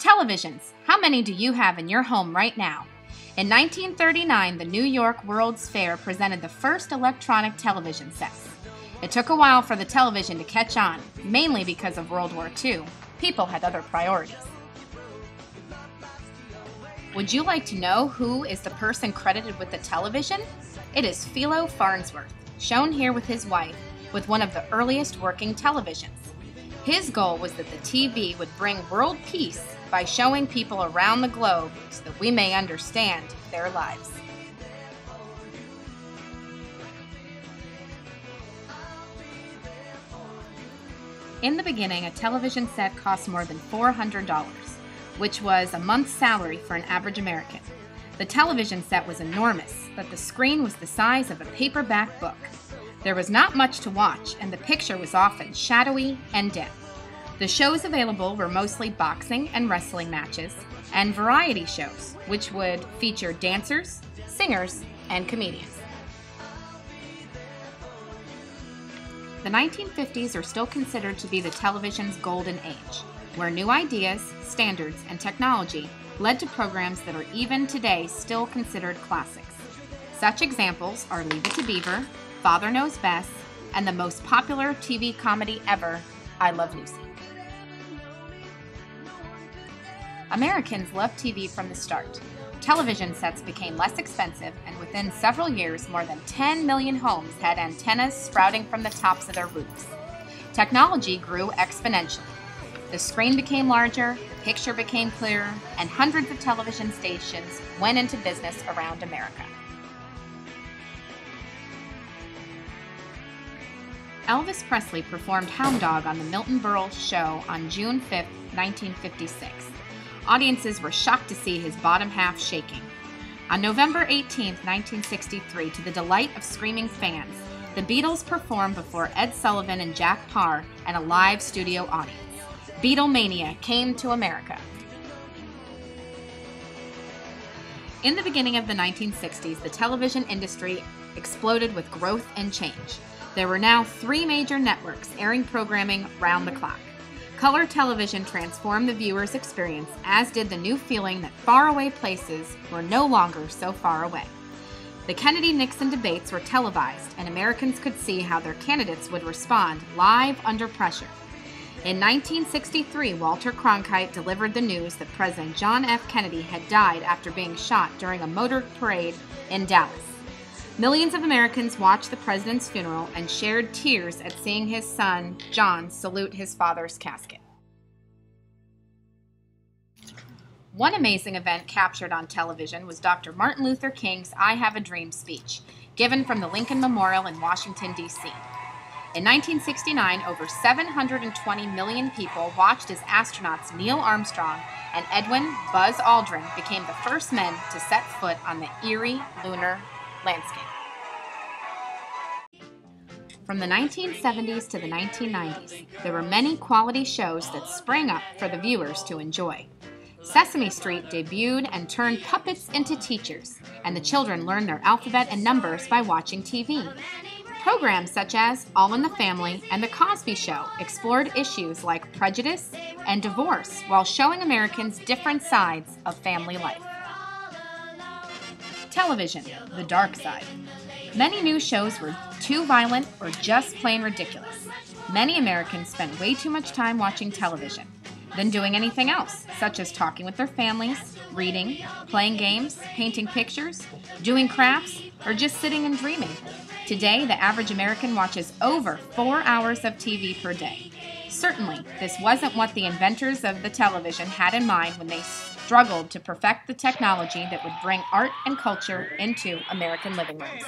Televisions. How many do you have in your home right now? In 1939, the New York World's Fair presented the first electronic television sets. It took a while for the television to catch on, mainly because of World War II. People had other priorities. Would you like to know who is the person credited with the television? It is Philo Farnsworth, shown here with his wife, with one of the earliest working televisions. His goal was that the TV would bring world peace by showing people around the globe so that we may understand their lives. In the beginning, a television set cost more than $400, which was a month's salary for an average American. The television set was enormous, but the screen was the size of a paperback book. There was not much to watch, and the picture was often shadowy and dim. The shows available were mostly boxing and wrestling matches, and variety shows, which would feature dancers, singers, and comedians. The 1950s are still considered to be the television's golden age, where new ideas, standards, and technology led to programs that are even today still considered classics. Such examples are Leave It to Beaver, Father Knows Best, and the most popular TV comedy ever, I Love Lucy. Americans loved TV from the start. Television sets became less expensive, and within several years, more than 10 million homes had antennas sprouting from the tops of their roofs. Technology grew exponentially. The screen became larger, the picture became clearer, and hundreds of television stations went into business around America. Elvis Presley performed Hound Dog on the Milton Berle Show on June 5, 1956. Audiences were shocked to see his bottom half shaking. On November 18, 1963, to the delight of screaming fans, the Beatles performed before Ed Sullivan and Jack Parr and a live studio audience. Beatlemania came to America. In the beginning of the 1960s, the television industry exploded with growth and change. There were now 3 major networks airing programming round the clock. Color television transformed the viewer's experience, as did the new feeling that faraway places were no longer so far away. The Kennedy-Nixon debates were televised, and Americans could see how their candidates would respond live under pressure. In 1963, Walter Cronkite delivered the news that President John F. Kennedy had died after being shot during a motor parade in Dallas. Millions of Americans watched the president's funeral and shared tears at seeing his son, John, salute his father's casket. One amazing event captured on television was Dr. Martin Luther King's I Have a Dream speech, given from the Lincoln Memorial in Washington, D.C. In 1969, over 720 million people watched as astronauts Neil Armstrong and Edwin Buzz Aldrin became the first men to set foot on the eerie lunar landscape. From the 1970s to the 1990s, there were many quality shows that sprang up for the viewers to enjoy. Sesame Street debuted and turned puppets into teachers, and the children learned their alphabet and numbers by watching TV. Programs such as All in the Family and The Cosby Show explored issues like prejudice and divorce while showing Americans different sides of family life. Television, the dark side. Many new shows were too violent or just plain ridiculous. Many Americans spent way too much time watching television than doing anything else, such as talking with their families, reading, playing games, painting pictures, doing crafts, or just sitting and dreaming. Today, the average American watches over 4 hours of TV per day. Certainly, this wasn't what the inventors of the television had in mind when they struggled to perfect the technology that would bring art and culture into American living rooms.